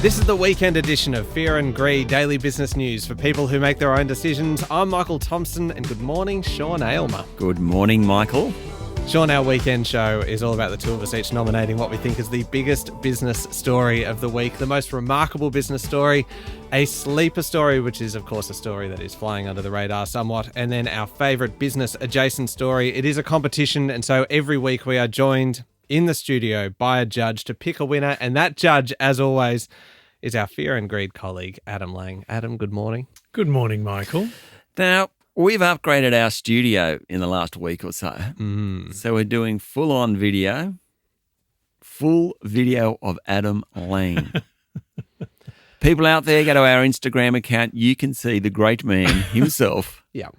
This is the weekend edition of Fear and Greed Daily Business News for people who make their own decisions. I'm Michael Thompson, and good morning, Sean Aylmer. Good morning, Michael. Sean, our weekend show is all about the two of us each nominating what we think is the biggest business story of the week, the most remarkable business story, a sleeper story, which is, of course, a story that is flying under the radar somewhat, and then our favourite business adjacent story. It is a competition, and so every week we are joined in the studio by a judge to pick a winner, and that judge, as always, is our Fear and Greed colleague, Adam Lang. Adam, good morning. Good morning, Michael. Now, we've upgraded our studio in the last week or so. So we're doing full video of Adam Lang. People out there, go to our Instagram account. You can see the great man himself. Yeah.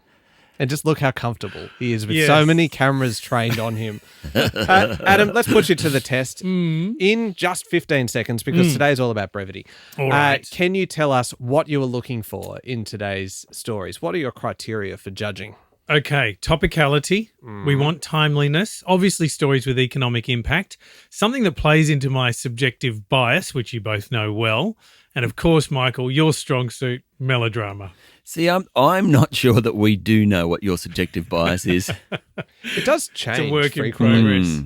And just look how comfortable he is with so many cameras trained on him. Adam, let's put you to the test in just 15 seconds because today's all about brevity. All right. Can you tell us what you were looking for in today's stories? What are your criteria for judging? Okay, topicality. We want timeliness. Obviously, stories with economic impact. Something that plays into my subjective bias, which you both know well. And of course, Michael, your strong suit, melodrama. See, I'm not sure that we do know what your subjective bias is. It does change. It's a work in frequently. progress.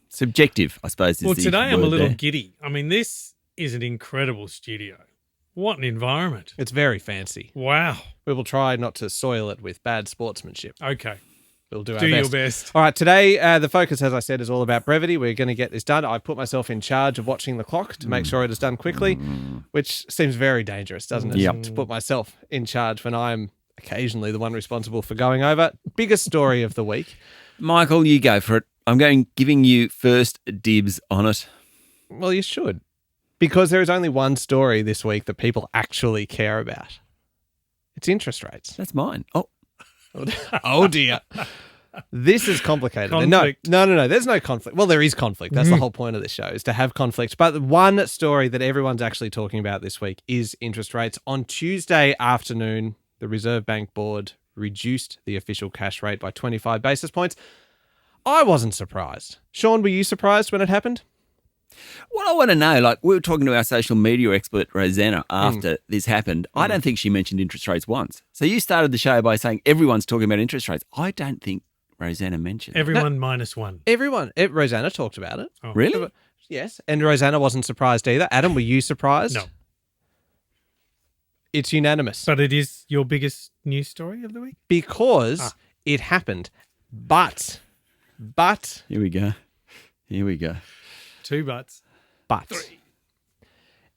Subjective, I suppose, is Well, the today I'm a word little there. giddy. I mean, this is an incredible studio. What an environment. It's very fancy. Wow. We will try not to soil it with bad sportsmanship. Okay. We'll do our Do best. your best. All right, today the focus, as I said, is all about brevity. We're going to get this done. I've put myself in charge of watching the clock to make sure it is done quickly, which seems very dangerous, doesn't it? Yep. To put myself in charge when I'm occasionally the one responsible for going over. Biggest story of the week. Michael, you go for it. I'm giving you first dibs on it. Well, you should, because there is only one story this week that people actually care about. It's interest rates. That's mine. Oh, Oh, dear. This is complicated. Conflict. No. There's no conflict. Well, there is conflict. That's the whole point of this show, is to have conflict. But the one story that everyone's actually talking about this week is interest rates. On Tuesday afternoon, the Reserve Bank Board reduced the official cash rate by 25 basis points. I wasn't surprised. Sean, were you surprised when it happened? what I want to know, like we were talking to our social media expert, Rosanna, after this happened. I don't think she mentioned interest rates once. So you started the show by saying everyone's talking about interest rates. I don't think Rosanna mentioned it. Everyone minus one. Everyone. Rosanna talked about it. Oh. Really? Yes. And Rosanna wasn't surprised either. Adam, were you surprised? No. It's unanimous. But it is your biggest news story of the week? Because it happened. But Here we go. Two buts.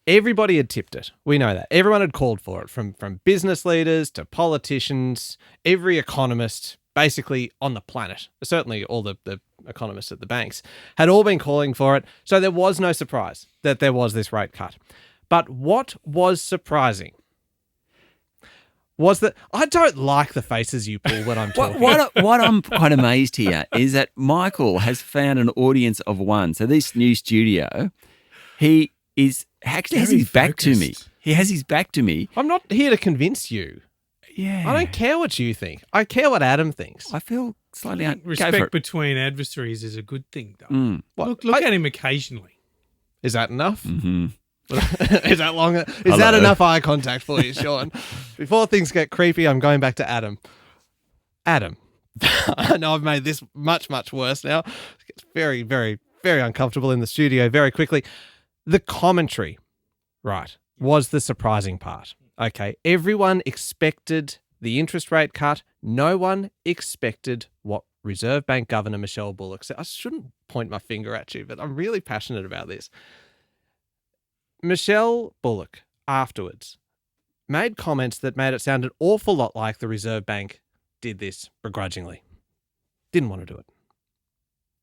everybody had tipped it. We know that. Everyone had called for it, from business leaders to politicians, every economist basically on the planet, certainly all the economists at the banks, had all been calling for it. So there was no surprise that there was this rate cut. But what was surprising was that I don't like the faces you pull when I'm talking. What I'm quite amazed here is that Michael has found an audience of one. So this new studio, he is actually has Very his back to me. focused. He has his back to me. I'm not here to convince you. Yeah. I don't care what you think. I care what Adam thinks. I feel slightly go for Respect it. between adversaries is a good thing, though. Mm. What? Look at him occasionally. Is that enough? Mm-hmm. Is that long? Is Hello. that enough eye contact for you, Sean? Before things get creepy, I'm going back to Adam. Adam, I know I've made this much, much worse now. It's very, very, very uncomfortable in the studio very quickly. The commentary, right, was the surprising part. Okay, everyone expected the interest rate cut. No one expected what Reserve Bank Governor Michelle Bullock said. I shouldn't point my finger at you, but I'm really passionate about this. Michelle Bullock afterwards made comments that made it sound an awful lot like the Reserve Bank did this begrudgingly. Didn't want to do it.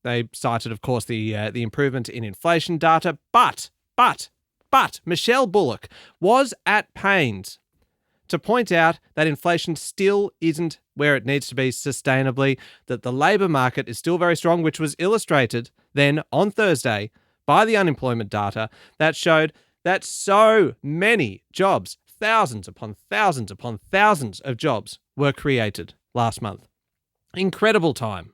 They cited, of course, the improvement in inflation data, but Michelle Bullock was at pains to point out that inflation still isn't where it needs to be sustainably, that the labour market is still very strong, which was illustrated then on Thursday by the unemployment data that showed that so many jobs, thousands upon thousands upon thousands of jobs were created last month. Incredible time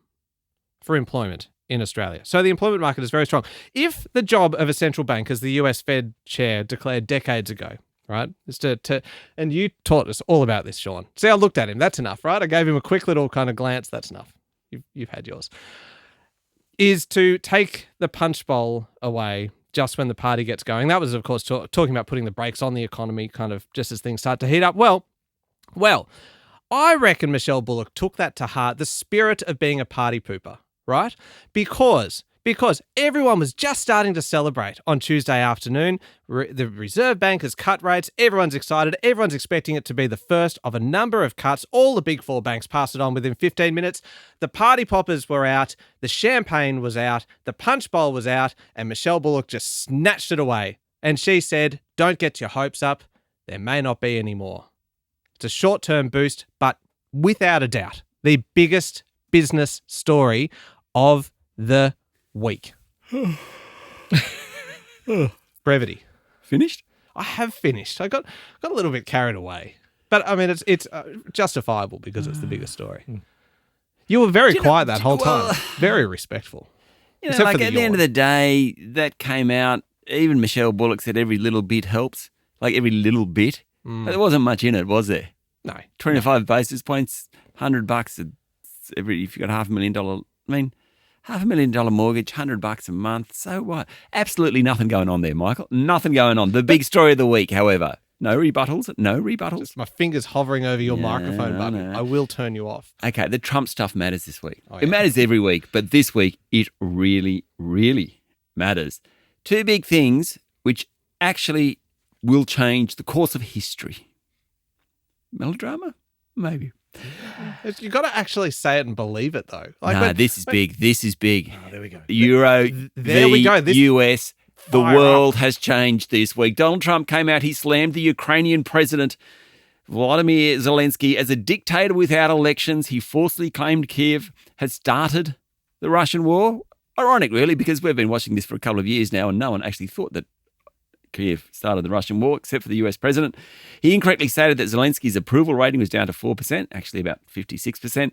for employment in Australia. So the employment market is very strong. If the job of a central bank, as the US Fed chair declared decades ago, right, is to and you taught us all about this, Sean. See, I looked at him. That's enough, right? I gave him a quick little kind of glance. That's enough. You've had yours. Is to take the punch bowl away just when the party gets going. That was, of course, talking about putting the brakes on the economy kind of just as things start to heat up. Well, I reckon Michelle Bullock took that to heart, the spirit of being a party pooper, right? Because everyone was just starting to celebrate on Tuesday afternoon. The Reserve Bank has cut rates. Everyone's excited. Everyone's expecting it to be the first of a number of cuts. All the big four banks passed it on within 15 minutes. The party poppers were out. The champagne was out. The punch bowl was out. And Michelle Bullock just snatched it away. And she said, don't get your hopes up. There may not be any more. It's a short-term boost, but without a doubt, the biggest business story of the week. Brevity. Finished? I have finished. I got a little bit carried away, but I mean it's justifiable because it's the biggest story. You were very quiet that whole time, very respectful. Like at the end of the day, that came out. Even Michelle Bullock said every little bit helps, like every little bit. But there wasn't much in it, was there? No. 25 basis points, $100 if you got $500,000. I mean, $500,000 mortgage, $100 a month. So what? Absolutely nothing going on there, Michael. Nothing going on. The big story of the week, however. No rebuttals. No rebuttals. Just my fingers hovering over your microphone button. I will turn you off. Okay, the Trump stuff matters this week. Oh, yeah. It matters every week, but this week it really, really matters. Two big things which actually will change the course of history. Melodrama? Maybe. You've got to actually say it and believe it, though. This is big. This is big. Oh, there we go. Euro, there we go. US, the world has changed this week. Donald Trump came out. He slammed the Ukrainian president, Vladimir Zelensky, as a dictator without elections. He falsely claimed Kiev had started the Russian war. Ironic, really, because we've been watching this for a couple of years now and no one actually thought that Kiev started the Russian war, except for the US president. He incorrectly stated that Zelensky's approval rating was down to 4%, actually about 56%.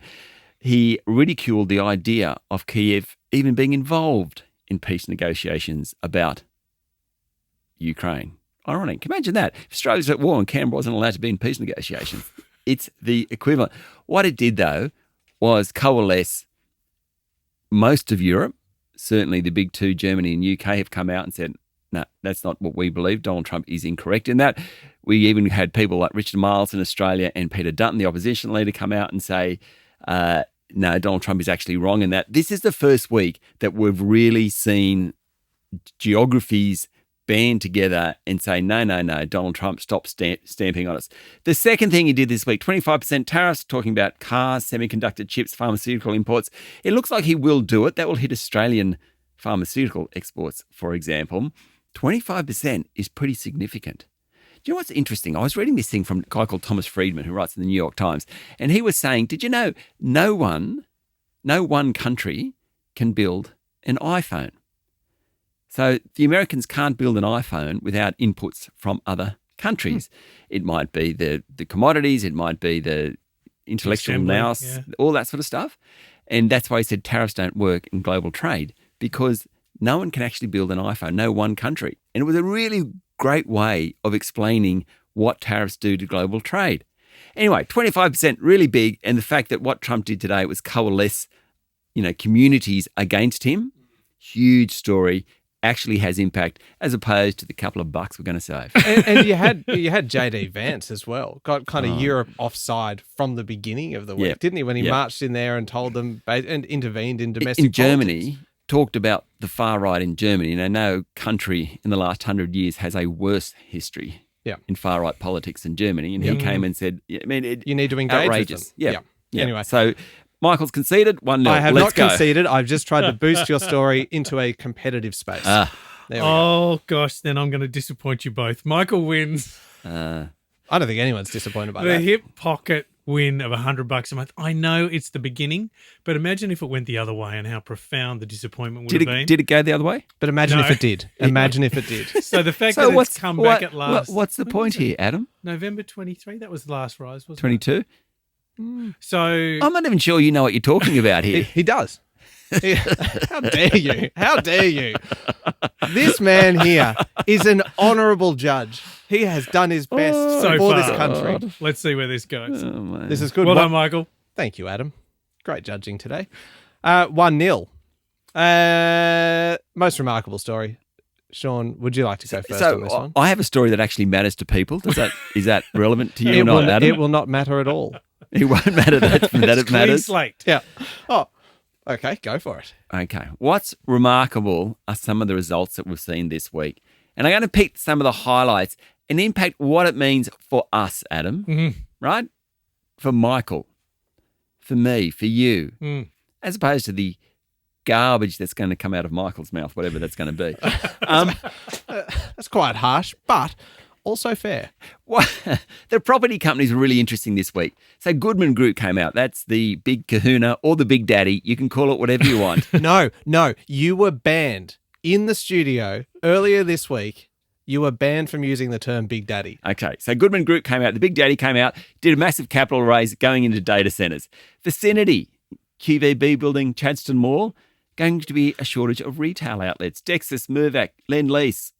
He ridiculed the idea of Kiev even being involved in peace negotiations about Ukraine. Ironic. Imagine that. If Australia's at war and Canberra wasn't allowed to be in peace negotiations. It's the equivalent. What it did, though, was coalesce most of Europe. Certainly the big two, Germany and UK, have come out and said, no, that's not what we believe. Donald Trump is incorrect in that. We even had people like Richard Marles in Australia and Peter Dutton, the opposition leader, come out and say, no, Donald Trump is actually wrong in that. This is the first week that we've really seen geographies band together and say, no, Donald Trump, stop stamping on us. The second thing he did this week, 25% tariffs, talking about cars, semiconductor chips, pharmaceutical imports. It looks like he will do it. That will hit Australian pharmaceutical exports, for example. 25% is pretty significant. Do you know what's interesting? I was reading this thing from a guy called Thomas Friedman, who writes in the New York Times, and he was saying, did you know no one country can build an iPhone? So the Americans can't build an iPhone without inputs from other countries. It might be the commodities, it might be the intellectual nous, all that sort of stuff. And that's why he said tariffs don't work in global trade, because no one can actually build an iPhone, no one country. And it was a really great way of explaining what tariffs do to global trade. Anyway, 25%, really big. And the fact that what Trump did today was coalesce, communities against him, huge story, actually has impact, as opposed to the couple of bucks we're going to save. And you had JD Vance as well, got kind of Europe offside from the beginning of the week, didn't he? When he marched in there and told them and intervened in domestic in Germany. Politics. Talked about the far right in Germany. No country in the last 100 years has a worse history in far right politics than Germany. And he came and said, you need to engage outrageous. with them. Yeah. Anyway. So Michael's conceded 1-0. I have not conceded. I've just tried to boost your story into a competitive space. There we go. Gosh, then I'm going to disappoint you both. Michael wins. I don't think anyone's disappointed by that. The hip pocket win of $100 a month. I know it's the beginning, but imagine if it went the other way and how profound the disappointment would have been. Did it go the other way? But imagine if it did. Imagine if it did. So the fact that it's come back at last. What's the point here, Adam? November 23. That was the last rise, wasn't 22? it? So I'm not even sure you know what you're talking about here. He does. How dare you? How dare you? This man here is an honourable judge. He has done his best So for far. this country. Let's see where this goes. Oh, man. This is good. Well done, Michael. Thank you, Adam. Great judging today. 1-0. Most remarkable story. Sean, would you like to go first on this one? I have a story that actually matters to people. Is that relevant to you or not, Adam? It will not matter at all. It won't matter that it Clean matters. slate. Yeah. Oh, okay. Go for it. Okay. What's remarkable are some of the results that we've seen this week. And I'm going to pick some of the highlights and impact what it means for us, Adam, right? For Michael, for me, for you, as opposed to the garbage that's going to come out of Michael's mouth, whatever that's going to be. That's quite harsh, but also fair. Well, the property companies were really interesting this week. So Goodman Group came out. That's the big kahuna or the big daddy. You can call it whatever you want. No. You were banned in the studio earlier this week. You were banned from using the term big daddy. Okay, so Goodman Group came out. The big daddy came out, did a massive capital raise going into data centres. Vicinity, QVB building, Chadstone Mall, going to be a shortage of retail outlets. Dexus, Mirvac, Lend-Lease,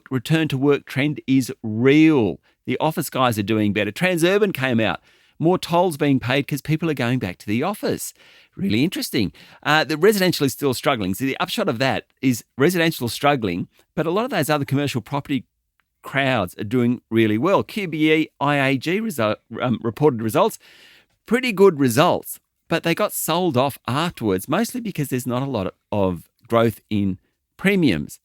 return to work trend is real. The office guys are doing better. Transurban came out. More tolls being paid because people are going back to the office. Really interesting. The residential is still struggling. So the upshot of that is residential struggling, but a lot of those other commercial property crowds are doing really well. QBE, IAG reported results. Pretty good results, but they got sold off afterwards, mostly because there's not a lot of growth in premiums.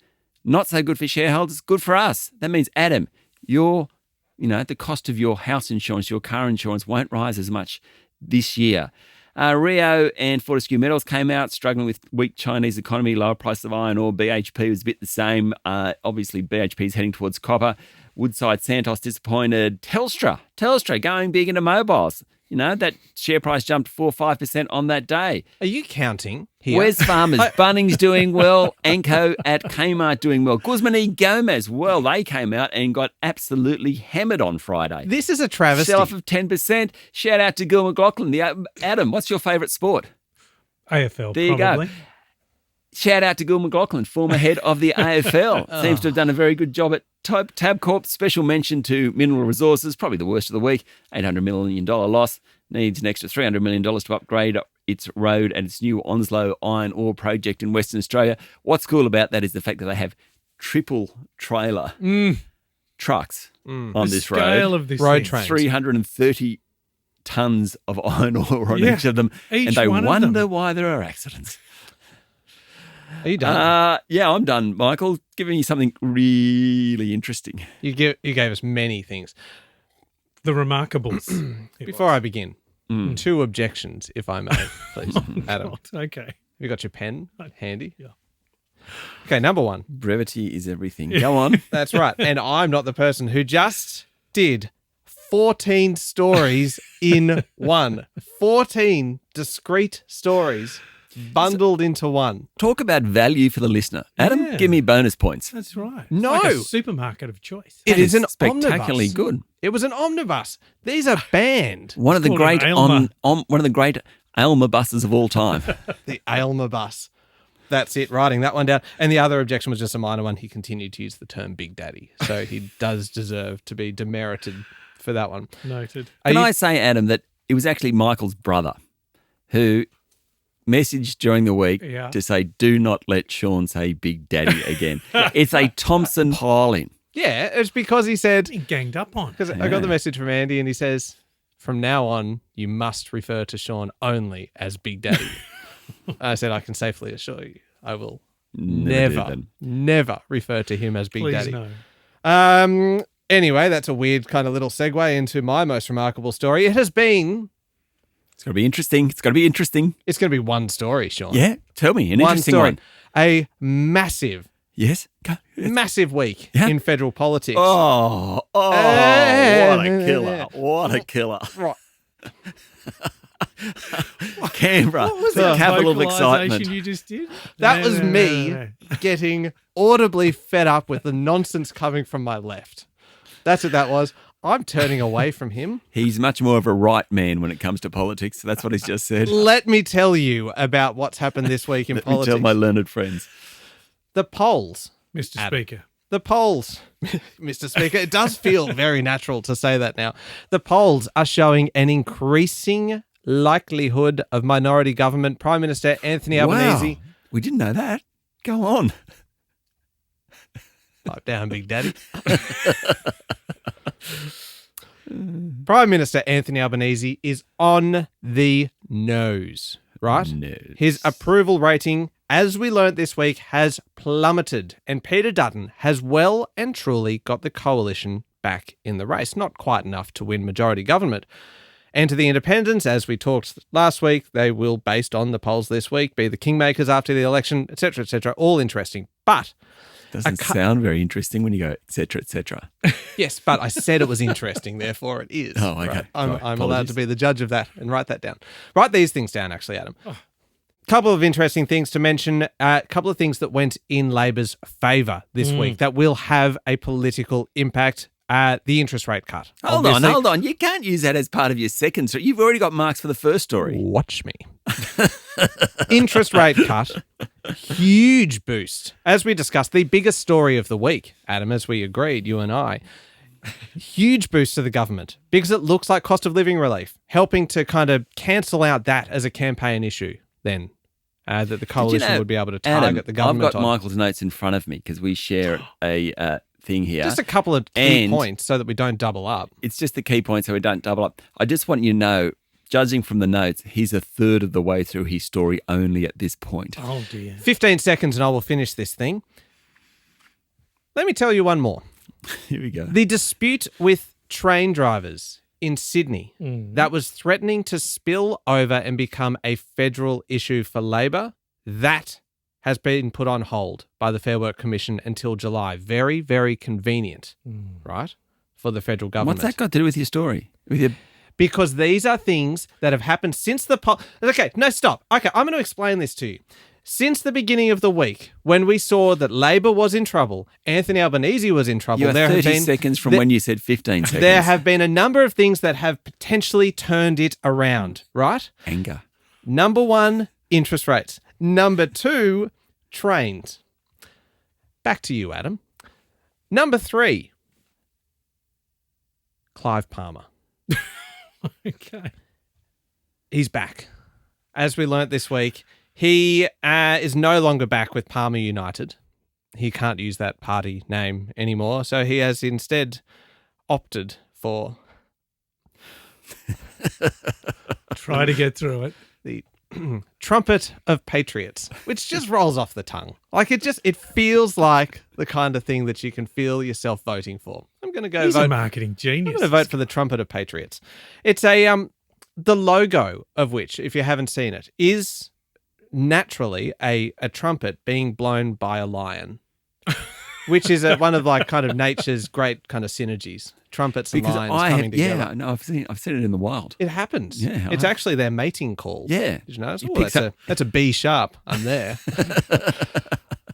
Not so good for shareholders, good for us. That means, Adam, the cost of your house insurance, your car insurance won't rise as much this year. Rio and Fortescue Metals came out struggling with weak Chinese economy, lower price of iron ore. BHP was a bit the same. Obviously, BHP is heading towards copper. Woodside Santos disappointed. Telstra going big into mobiles. That share price jumped 4 or 5% on that day. Are you counting here? Where's Farmers? Bunnings doing well. Anko at Kmart doing well. Guzman y Gomez, well, they came out and got absolutely hammered on Friday. This is a travesty. Sell-off of 10%. Shout out to Gil McLaughlin. Adam, what's your favourite sport? AFL, There you probably. go. Shout out to Gil McLaughlin, former head of the AFL. Seems to have done a very good job at Tabcorp. Special mention to Mineral Resources, probably the worst of the week. $800 million loss. Needs an extra $300 million to upgrade its road and its new Onslow iron ore project in Western Australia. What's cool about that is the fact that they have triple trailer trucks on this road. Scale of this Road thing. train. 330 tons of iron ore on Yeah, each of them. each and they one of wonder them. why there are accidents. Are you done? Yeah, I'm done, Michael. Giving you something really interesting. You gave us many things. The Remarkables. Before I begin, 2 objections, if I may, please, Adam. Okay. Have you got your pen handy? Yeah. Okay, number 1. Brevity is everything. Go on. That's right. And I'm not the person who just did 14 stories in one. 14 discrete stories bundled into one. Talk about value for the listener. Adam, Yeah. give me bonus points. That's right. No. It's like a supermarket of choice. It is an spectacularly omnibus. good. It was an omnibus. These are banned. One of the called great an Aylmer. one of the great Aylmer buses of all time. The Aylmer bus. That's it, writing that one down. And the other objection was just a minor one. He continued to use the term Big Daddy. So he does deserve to be demerited for that one. Noted. Can I say, Adam, that it was actually Michael's brother who messaged during the week Yeah. to say, do not let Sean say Big Daddy again. It's a Thompson pile-in. Yeah, it's because he said, He ganged up on. because I got the message from Andy and he says, from now on, you must refer to Sean only as Big Daddy. I said, I can safely assure you, I will never refer to him as Big Please Daddy. no. Anyway, that's a weird kind of little segue into my most remarkable story. It has been, It's going to be interesting. It's going to be interesting. it's going to be one story, Sean. Yeah, tell me. An One interesting story. one. A massive, Yes? massive week Yeah. in federal politics. Oh, what a killer. What a killer. Right. Canberra, What was the that capital of vocalisation excitement. you just did? That was me no. getting audibly fed up with the nonsense coming from my left. That's what that was. I'm turning away from him. He's much more of a right man when it comes to politics. That's what he's just said. Let me tell you about what's happened this week in Let me politics. tell my learned friends. The polls. Mr. Adam. Speaker. The polls, Mr. Speaker, it does feel very natural to say that now. The polls are showing an increasing likelihood of minority government. Prime Minister Anthony Albanese. Wow. We didn't know that. Go on. Pipe down, Big Daddy. Prime Minister Anthony Albanese is on the nose, right? Nose. His approval rating, as we learnt this week, has plummeted, and Peter Dutton has well and truly got the coalition back in the race. Not quite enough to win majority government. And to the independents, as we talked last week, they will, based on the polls this week, be the kingmakers after the election, etc., etc. All interesting. But Doesn't sound very interesting when you go, et cetera, et cetera. yes, but I said it was interesting, therefore it is. Oh, okay. Right? Sorry, I'm allowed to apologies. be the judge of that and write that down. Write these things down, actually, Adam. Couple of interesting things to mention. A couple of things that went in Labor's favour this week that will have a political impact. The interest rate cut. Hold on. You can't use that as part of your second story. You've already got marks for the first story. Watch me. Interest rate cut. Huge boost. As we discussed, the biggest story of the week, Adam, as we agreed, you and I. Huge boost to the government because it looks like cost of living relief, helping to kind of cancel out that as a campaign issue then. That the coalition would be able to target Adam, the government I've got Michael's notes in front of me because we share a thing here. Just a couple of key points so that we don't double up. It's just the key point so we don't double up. I just want you to know, judging from the notes, he's a third of the way through his story only at this point. Oh, dear. 15 seconds and I will finish this thing. Let me tell you one more. Here we go. The dispute with train drivers in Sydney that was threatening to spill over and become a federal issue for Labor, that has been put on hold by the Fair Work Commission until July. Very, very convenient, right, for the federal government. What's that got to do with your story? With your... Because these are things that have happened since the... Okay, no, stop. Okay, I'm going to explain this to you. Since the beginning of the week, when we saw that Labor was in trouble, Anthony Albanese was in trouble. You are 30 seconds from when you said 15 seconds. There have been a number of things that have potentially turned it around, right? Anger. Number one, interest rates. Number two, trains. Back to you, Adam. Number three, Clive Palmer. Okay. He's back. As we learnt this week, he is no longer back with Palmer United. He can't use that party name anymore, so he has instead opted for... Try to get through it. The Trumpet of Patriots, which just rolls off the tongue. Like it feels like the kind of thing that you can feel yourself voting for. I'm going to go He's vote. a marketing genius. I'm going to vote for the Trumpet of Patriots. It's the logo of which, if you haven't seen it, is naturally a trumpet being blown by a lion, which is one of like kind of nature's great kind of synergies. Trumpets and lions coming together. Yeah, no, I've seen it in the wild. It happens. Yeah, it's actually their mating call. Yeah. Did you know? He Oh, picks that's a B sharp. I'm there.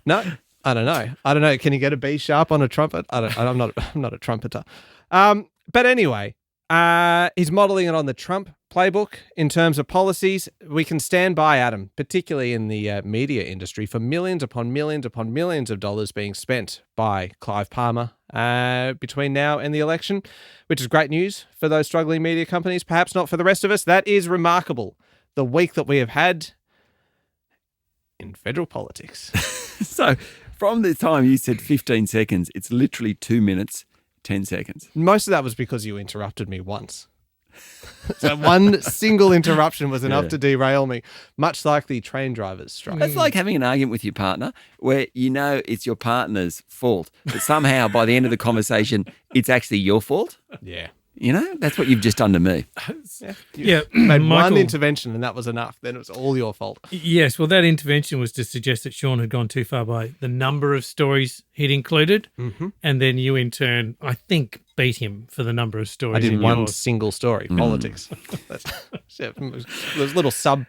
No, I don't know. Can you get a B sharp on a trumpet? I'm not a trumpeter. But anyway, he's modeling it on the Trump playbook in terms of policies. We can stand by, Adam, particularly in the media industry, for millions upon millions upon millions of dollars being spent by Clive Palmer between now and the election, which is great news for those struggling media companies, perhaps not for the rest of us. That is remarkable. The week that we have had in federal politics. So from the time you said 15 seconds, it's literally 2 minutes, 10 seconds. Most of that was because you interrupted me once. So one single interruption was enough to derail me, much like the train drivers' strike. It's like having an argument with your partner where you know it's your partner's fault, but somehow by the end of the conversation, it's actually your fault. Yeah. You know, that's what you've just done to me. Yeah, Made Michael, one intervention and that was enough. Then it was all your fault. Yes, well, that intervention was to suggest that Sean had gone too far by the number of stories he'd included, and then you, in turn, I think, beat him for the number of stories. I did in one yours. single story, politics. There's little sub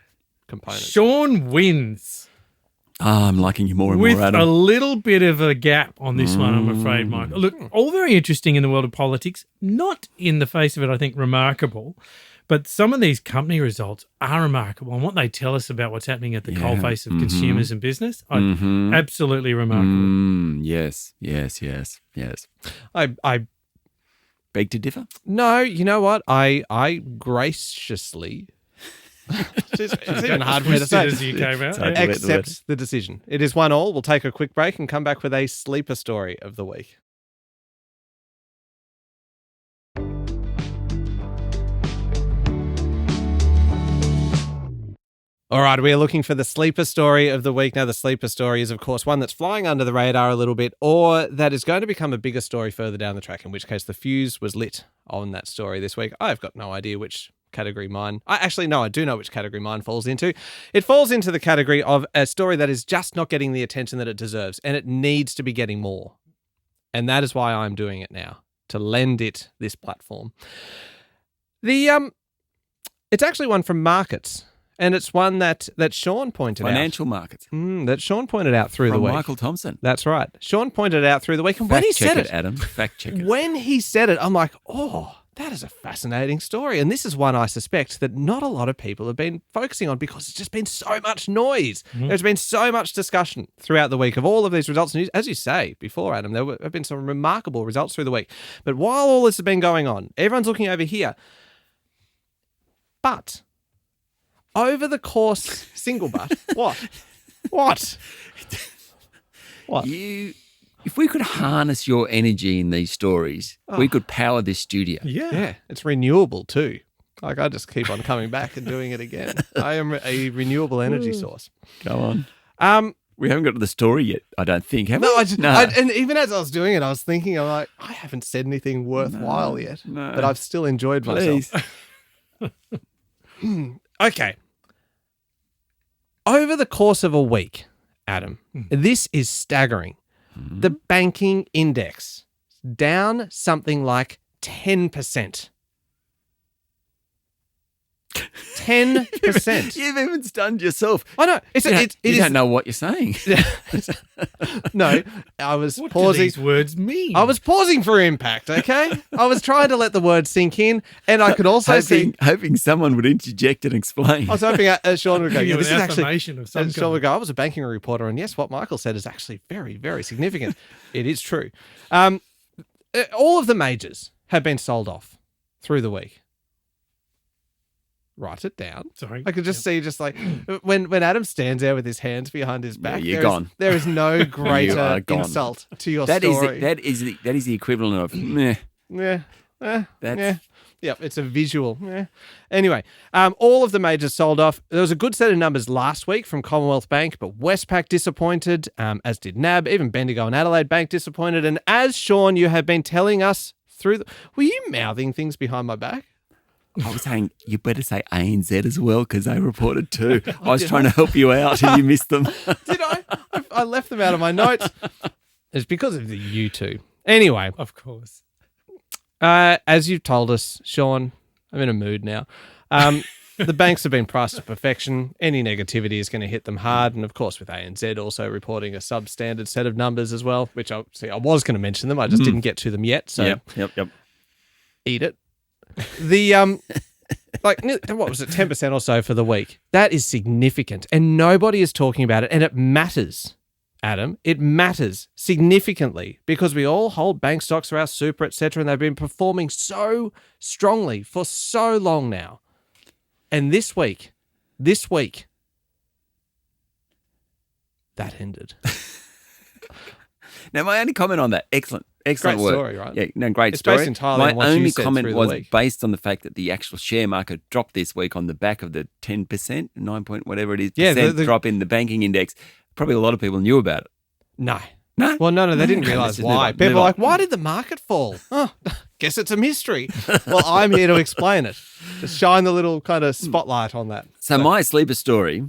components. Sean wins. I'm liking you more and With more, Adam. a little bit of a gap on this one, I'm afraid, Michael. Look, all very interesting in the world of politics, not in the face of it, I think, remarkable. But some of these company results are remarkable. And what they tell us about what's happening at the coalface of consumers and business, absolutely remarkable. Yes. I Beg to differ? No, you know what? I graciously it's even hard for me to say. As you came out. Sorry. Yeah. Accept the decision. It is 1-1. We'll take a quick break and come back with a sleeper story of the week. All right, we are looking for the sleeper story of the week. Now, the sleeper story is, of course, one that's flying under the radar a little bit, or that is going to become a bigger story further down the track, in which case the fuse was lit on that story this week. I've got no idea which category mine. I do know which category mine falls into. It falls into the category of a story that is just not getting the attention that it deserves, and it needs to be getting more. And that is why I'm doing it now, to lend it this platform. It's actually one from markets. And it's one that Sean pointed out. Financial markets. That Sean pointed out through the From week. Michael Thompson. That's right. Sean pointed it out through the week. And when he said it, Adam. Fact check it. when he said it, I'm like, oh, that is a fascinating story. And this is one I suspect that not a lot of people have been focusing on because it's just been so much noise. There's been so much discussion throughout the week of all of these results. And as you say before, Adam, there have been some remarkable results through the week. But while all this has been going on, everyone's looking over here. But over the course, What? If we could harness your energy in these stories, we could power this studio. Yeah, it's renewable too. Like I just keep on coming back and doing it again. I am a renewable energy source. Go on. We haven't got to the story yet, I don't think, have we? And even as I was doing it, I was thinking, I'm like, I haven't said anything worthwhile yet, but I've still enjoyed myself. Okay. Over the course of a week, Adam, this is staggering. The banking index down something like 10%. 10%. You've even stunned yourself. I know. You don't know what you're saying. No, I was What pausing. do these words mean? I was pausing for impact, okay? I was trying to let the word sink in, and I could also hoping someone would interject and explain. I was hoping Sean would go, Give yeah, you this an is actually... affirmation of some And Sean kind. would go, I was a banking reporter, and yes, what Michael said is actually very, very significant. It is true. All of the majors have been sold off through the week. Write it down. Sorry. I could just see, just like when Adam stands there with his hands behind his back. you're gone. There is no greater gone. insult to your That story. that is the equivalent of meh. Yeah. That's Yeah. Yep, it's a visual. Yeah. Anyway, all of the majors sold off. There was a good set of numbers last week from Commonwealth Bank, but Westpac disappointed, as did NAB, even Bendigo and Adelaide Bank disappointed. And as Sean, you have been telling us through were you mouthing things behind my back? I was saying you better say ANZ as well because they reported too. I was trying to help you out and you missed them. Did I? I left them out of my notes. It's because of the U2. Anyway, Of course. as you've told us, Sean, I'm in a mood now. The banks have been priced to perfection. Any negativity is going to hit them hard. And of course, with ANZ also reporting a substandard set of numbers as well, which I was going to mention them. I just didn't get to them yet. So Yep. eat it. The what was it, 10% or so for the week? That is significant, and nobody is talking about it, and it matters, Adam. It matters significantly because we all hold bank stocks for our super, etc., and they've been performing so strongly for so long now. And this week, that ended. Now, my only comment on that, excellent Great work. story, right? Yeah, no, great It's story. based entirely my on what you only said comment through the was week. based on the fact that the actual share market dropped this week on the back of the 10%, 9 point whatever it is, Yeah, percent the- drop in the banking index. Probably a lot of people knew about it. No. No? Well, no, they didn't Okay, realise let's just why. move on, People move are on. like, why did the market fall? Oh, guess it's a mystery. Well, I'm here to explain it. Just shine the little kind of spotlight on that. So my sleeper story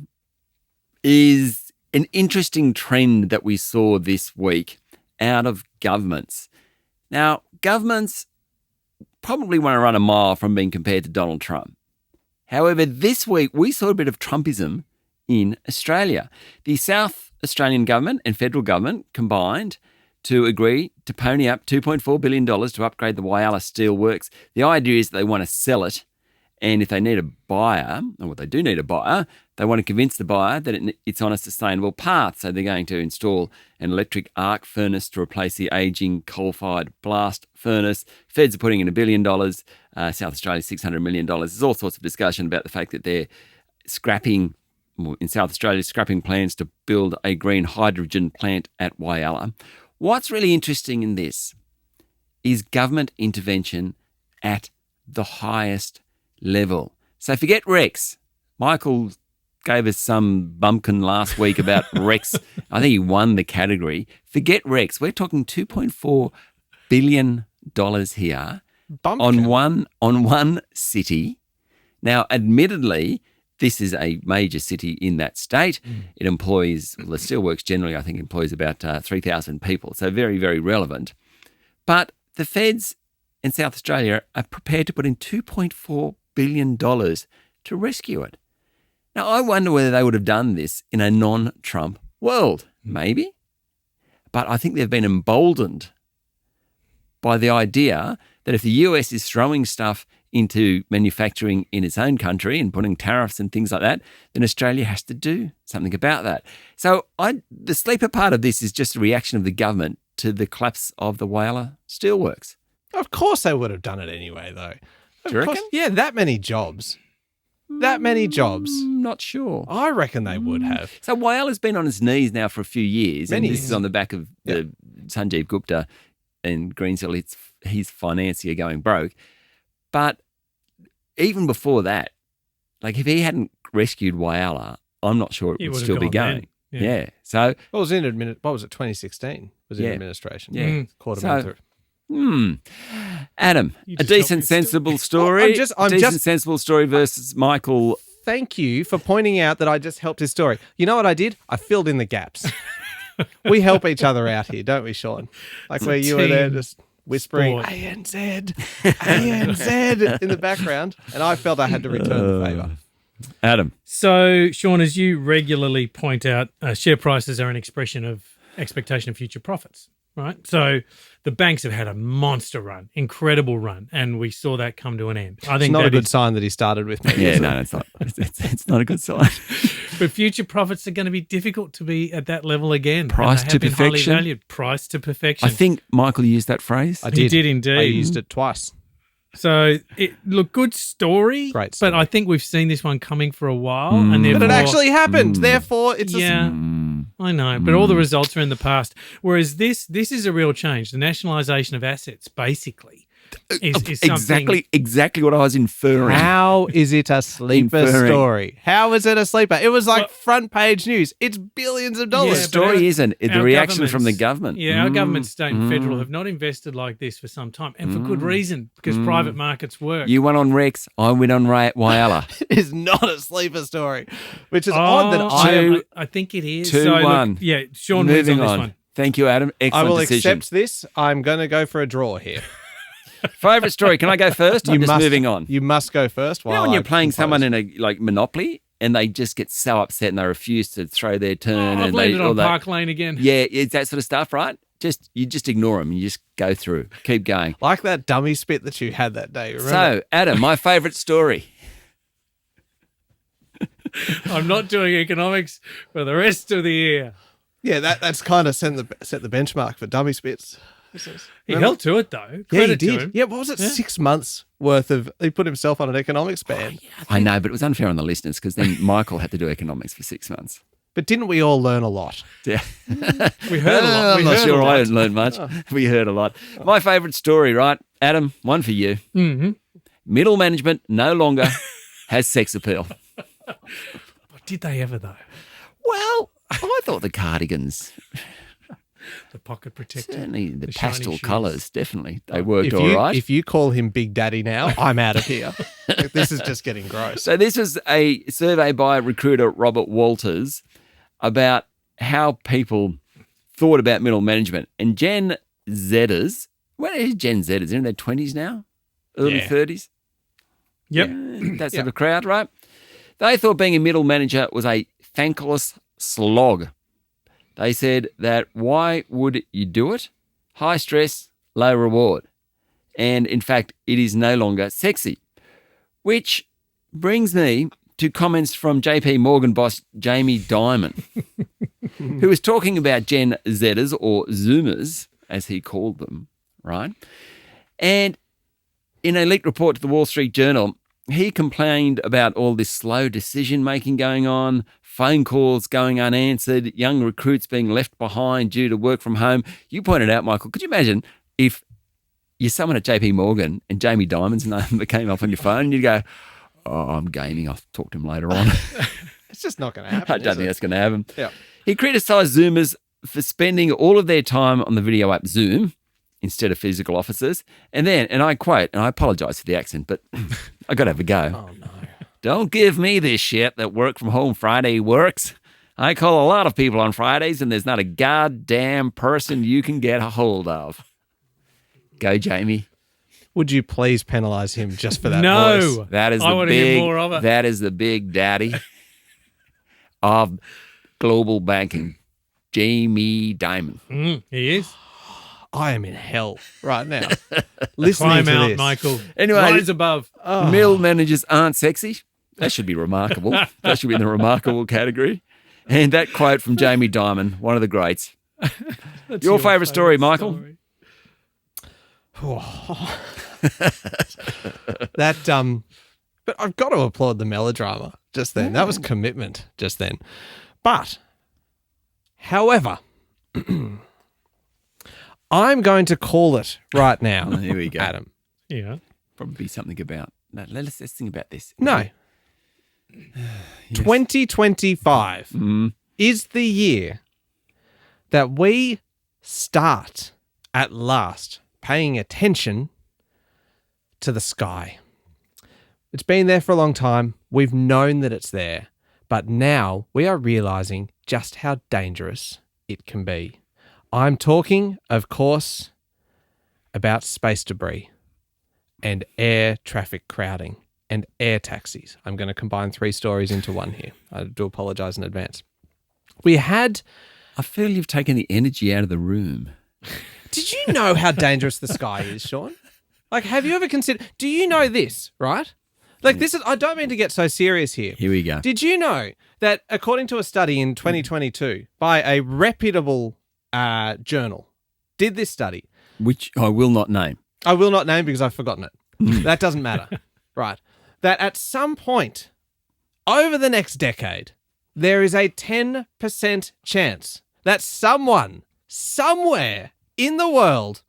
is an interesting trend that we saw this week out of governments. Now, governments probably want to run a mile from being compared to Donald Trump. However, this week we saw a bit of Trumpism in Australia. The South Australian government and federal government combined to agree to pony up $2.4 billion to upgrade the Whyalla Steelworks. The idea is that they want to sell it, and if they need a buyer, or what they do need a buyer, they want to convince the buyer that it's on a sustainable path. So they're going to install an electric arc furnace to replace the ageing coal-fired blast furnace. Feds are putting in $1 billion. South Australia, $600 million. There's all sorts of discussion about the fact that they're scrapping plans to build a green hydrogen plant at Whyalla. What's really interesting in this is government intervention at the highest level. So forget Rex. Michael gave us some bumpkin last week about Rex. I think he won the category. Forget Rex. We're talking $2.4 billion here on one city. Now, admittedly, this is a major city in that state. It employs, the Steelworks generally, I think, employs about 3,000 people. So very, very relevant. But the feds in South Australia are prepared to put in $2.4 billion to rescue it. Now, I wonder whether they would have done this in a non-Trump world. Maybe. But I think they've been emboldened by the idea that if the US is throwing stuff into manufacturing in its own country and putting tariffs and things like that, then Australia has to do something about that. So the sleeper part of this is just a reaction of the government to the collapse of the Whyalla Steelworks. Of course they would have done it anyway, though. Do you reckon? Yeah, that many jobs. That many jobs. Not sure. I reckon they would have. So Whyalla's been on his knees now for a few years. Many and this years. is on the back of the Sanjeev Gupta and Greenshill, his financier going broke. But even before that, like if he hadn't rescued Whyalla, I'm not sure it would still be going. Yeah. So What was it, 2016? Was in administration. Yeah. Quarter million through. Adam, You a just told me decent, a sensible story. Sensible story versus Michael. Thank you for pointing out that I just helped his story. You know what I did? I filled in the gaps. We help each other out here, don't we, Sean? Like where you were there just whispering sport. ANZ, ANZ in the background, and I felt I had to return the favour. Adam. So, Sean, as you regularly point out, share prices are an expression of expectation of future profits, right? So the banks have had a monster run, incredible run, and we saw that come to an end. I think It's not that a good is- sign that he started with me. Yeah, is it? no, it's not. It's not a good sign. But future profits are going to be difficult to be at that level again. And Price they to have been highly perfection? valued. Price to perfection. I think Michael used that phrase. I He did. did indeed. I used it twice. So, good story. Great story. But I think we've seen this one coming for a while. And But therefore, it actually happened. Therefore, it's yeah, I know. But all the results are in the past. Whereas this is a real change. The nationalisation of assets, basically, is something. Exactly what I was inferring. How is it a sleeper Inferring. story? How is it a sleeper? It was like front page news. It's billions of The dollars. Yeah, story isn't. The our reaction from the governments- government. Yeah, our government, state and federal, have not invested like this for some time, and for good reason, because private markets work. You went on Rex, I went on Whyalla. It is not a sleeper story, which is odd that I think it is. 2-1. Yeah, Sean wins on Moving this on. one. Thank you, Adam. I Excellent will decision. accept this. I'm going to go for a draw here. Favourite story. Can I go first? I'm just moving on. You must go first. You know when you're playing someone in a Monopoly and they just get so upset and they refuse to throw their turn I've and landed all on that. Park Lane again. Yeah, it's that sort of stuff, right? You just ignore them. You just go through. Keep going. Like that dummy spit that you had that day. Remember? So, Adam, my favourite story. I'm not doing economics for the rest of the year. Yeah, that's kind of set the benchmark for dummy spits. He held to it, though. Yeah, he Credit to did. him. Yeah, what was it? 6 months worth of. He put himself on an economics ban. I know, but it was unfair on the listeners because then Michael had to do economics for 6 months. But didn't we all learn a lot? Yeah. We heard a lot. I'm not sure I didn't learn much. We heard a lot. My favourite story, right? Adam, one for you. Mm-hmm. Middle management no longer has sex appeal. Did they ever, though? Well, I thought the cardigans, The pocket protector. certainly the shiny pastel shoes. colours, definitely. They worked If all right. you call him Big Daddy now, I'm out of here. Like, this is just getting gross. So this was a survey by recruiter Robert Walters about how people thought about middle management. And Gen Zers, what is Gen Zers? They're in their 20s now? Early Yeah. 30s? Yep. That sort of crowd, right? They thought being a middle manager was a thankless slog. They said that why would you do it? High stress, low reward. And in fact, it is no longer sexy. Which brings me to comments from JP Morgan boss Jamie Dimon, who was talking about Gen Zers or Zoomers, as he called them, right? And in a leaked report to the Wall Street Journal, he complained about all this slow decision-making going on, phone calls going unanswered, young recruits being left behind due to work from home. You pointed out, Michael, could you imagine if you're someone at JP Morgan and Jamie Dimon's name came up on your phone and you'd go, oh, I'm gaming, I'll talk to him later on. It's just not going to happen. I don't think that's going to happen. Yeah. He criticised Zoomers for spending all of their time on the video app Zoom instead of physical offices. And then, and I quote, and I apologise for the accent, but I got to have a go. Oh, no. Don't give me this shit that work from home Friday works. I call a lot of people on Fridays and there's not a goddamn person you can get a hold of. Go, Jamie. Would you please penalise him just for that No. voice? That is I the wanna hear big, more of it. that is the big daddy of global banking, Jamie Dimon. He is. I am in hell right now. Listening Climb to out, this. Michael. Anyway, Rise above. Mill managers aren't sexy. That should be remarkable. That should be in the remarkable category. And that quote from Jamie Dimon, one of the greats. That's Your favourite story, Michael? story. That but I've got to applaud the melodrama just then. That was commitment just then. But however, I'm going to call it right now. Oh, here we go. Adam. Yeah. Probably something about. No, let's think about this. No. 2025 is the year that we start at last paying attention to the sky. It's been there for a long time. We've known that it's there, but now we are realizing just how dangerous it can be. I'm talking, of course, about space debris and air traffic crowding and air taxis. I'm going to combine 3 stories into one here. I do apologize in advance. We had... I feel you've taken the energy out of the room. Did you know how dangerous the sky is, Sean? Like, have you ever considered... Do you know this, right? Like, this is... I don't mean to get so serious here. Here we go. Did you know that according to a study in 2022 by a reputable journal, did this study... Which I will not name. I will not name because I've forgotten it. That doesn't matter. Right. That at some point over the next decade, there is a 10% chance that someone, somewhere in the world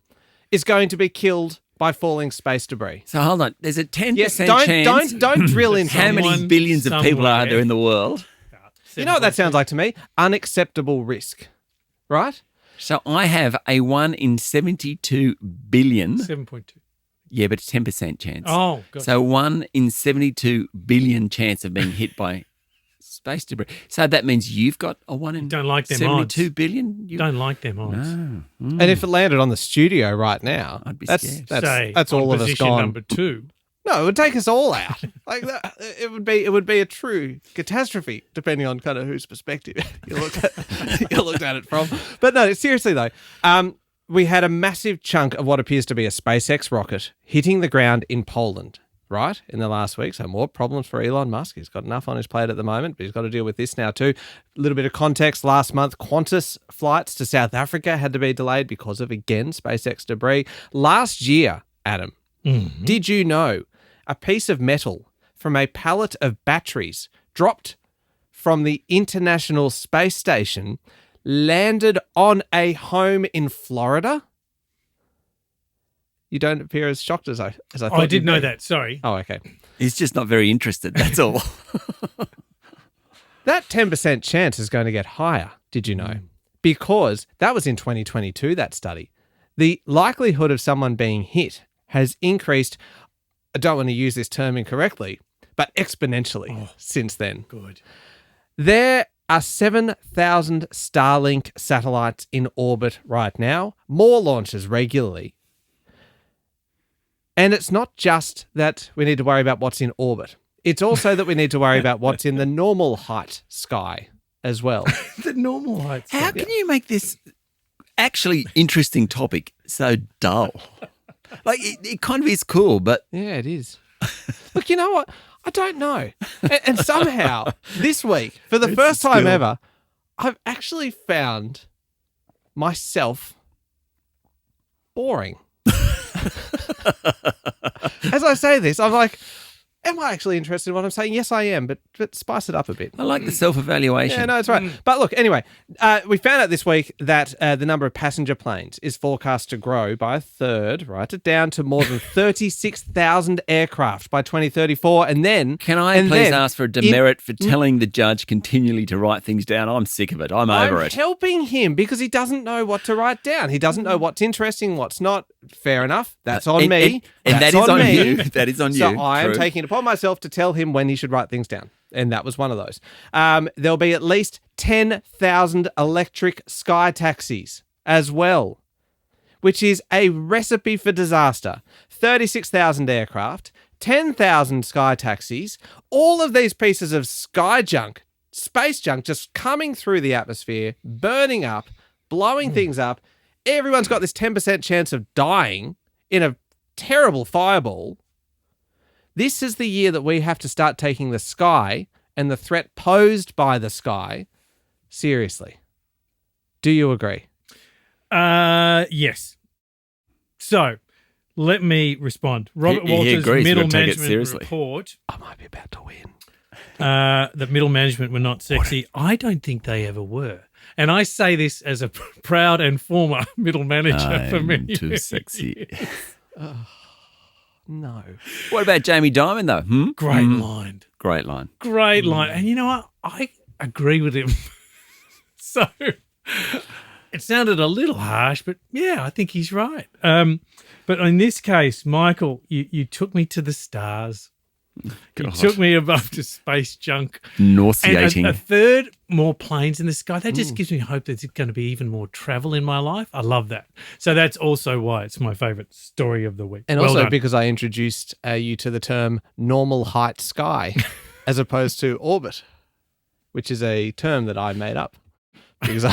is going to be killed by falling space debris. So hold on. There's a 10% Yes, chance. don't drill in. How many Someone billions of people are somewhere. there in the world? You know what that sounds like to me? Unacceptable risk. Right? So I have a 1 in 72 billion. 7.2. Yeah, but it's 10% chance. Oh, God. So 1 in 72 billion chance of being hit by space debris. So that means you've got a 1 in Don't like them 72 odds. billion? You Don't like them odds. No. And if it landed on the studio right now, I'd be that's scared. that's on all of us position gone. number 2. No, it would take us all out. Like that, it would be a true catastrophe, depending on kind of whose perspective you looked at it from. But no, seriously though, we had a massive chunk of what appears to be a SpaceX rocket hitting the ground in Poland, right, in the last week. So more problems for Elon Musk. He's got enough on his plate at the moment, but he's got to deal with this now too. A little bit of context. Last month, Qantas flights to South Africa had to be delayed because of, again, SpaceX debris. Last year, Adam, did you know a piece of metal from a pallet of batteries dropped from the International Space Station landed on a home in Florida? You don't appear as shocked as I thought. I did you'd know be. that. Sorry. Oh, okay. He's just not very interested, that's all. That 10% chance is going to get higher, did you know? Because that was in 2022, that study. The likelihood of someone being hit has increased, I don't want to use this term incorrectly, but exponentially since then. Good. There are 7,000 Starlink satellites in orbit right now, more launches regularly. And it's not just that we need to worry about what's in orbit. It's also that we need to worry about what's in the normal height sky, as well. The normal height sky. How can you make this actually interesting topic so dull? Like, it kind of is cool, but... Yeah, it is. Look, you know what? I don't know. And somehow, this week, for the first time ever, I've actually found myself boring. As I say this, I'm like, am I actually interested in what I'm saying? Yes, I am, but spice it up a bit. I like the self-evaluation. Yeah, no, that's right. But look, anyway, we found out this week that the number of passenger planes is forecast to grow by a third, write it down, to more than 36,000 aircraft by 2034. And then... Can I please ask for a demerit for telling the judge continually to write things down? I'm sick of it. I'm over it. I'm helping him because he doesn't know what to write down. He doesn't know what's interesting, what's not. Fair enough. That's on me. And That's that is on me. you. That is on you. So I am True. taking it upon myself to tell him when he should write things down. And that was one of those. There'll be at least 10,000 electric sky taxis as well, which is a recipe for disaster. 36,000 aircraft, 10,000 sky taxis, all of these pieces of sky junk, space junk, just coming through the atmosphere, burning up, blowing things up. Everyone's got this 10% chance of dying in a terrible fireball. This is the year that we have to start taking the sky and the threat posed by the sky seriously. Do you agree? Yes. So, let me respond. Robert Walters' agrees. middle We've got to take it management seriously. report I might be about to win. that middle management were not sexy. I don't think they ever were. And I say this as a proud and former middle manager for many too years. sexy. No. What about Jamie Dimon, though? Great line. Great line. Great line. And you know what? I agree with him. So it sounded a little harsh, but yeah, I think he's right. But in this case, Michael, you took me to the stars. You took me above to space junk. Nauseating. And a third more planes in the sky. That just gives me hope that there's going to be even more travel in my life. I love that. So that's also why it's my favourite story of the week. And Well also done. because I introduced you to the term normal height sky as opposed to orbit, which is a term that I made up because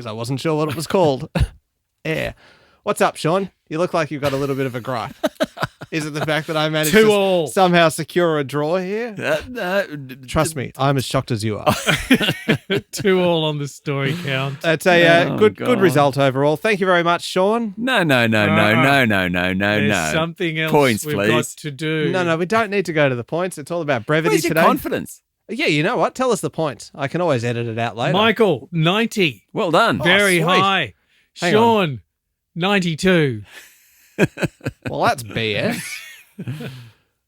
I wasn't sure what it was called. Air. What's up, Sean? You look like you've got a little bit of a gripe. Is it the fact that I managed to somehow secure a draw here? Trust me, I'm as shocked as you are. 2-2 on the story count. That's a good result overall. Thank you very much, Sean. No. There's something else Points, we've please. got to do. No, we don't need to go to the points. It's all about brevity Where's your today. confidence? Yeah, you know what? Tell us the points. I can always edit it out later. Michael, 90. Well done. Very sweet. high. Hang Sean, 92. Well, that's BS.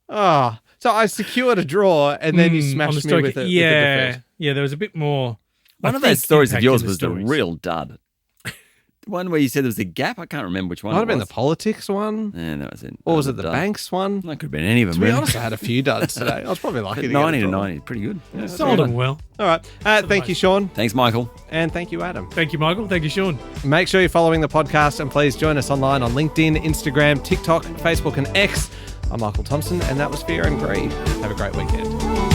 Oh, so I secured a draw and then you on the smashed me story with it. count. With Yeah. the defeat. Yeah, there was a bit more. One I of those think, stories of impact yours in the was the stories. real dud. The one where you said there was a gap. I can't remember which one. Might it have been the was. politics one. Yeah, that was it. Or was That it the dud. banks one? That could have been any of them. To be really. honest, I had a few duds today. I was probably lucky to But get 90 a to draw. 90, pretty good. Yeah, Sold them well. All right. Thank you, Sean. Thanks, Michael. And thank you, Adam. Thank you, Michael. Thank you, Sean. Make sure you're following the podcast and please join us online on LinkedIn, Instagram, TikTok, Facebook, and X. I'm Michael Thompson, and that was Fear and Greed. Have a great weekend.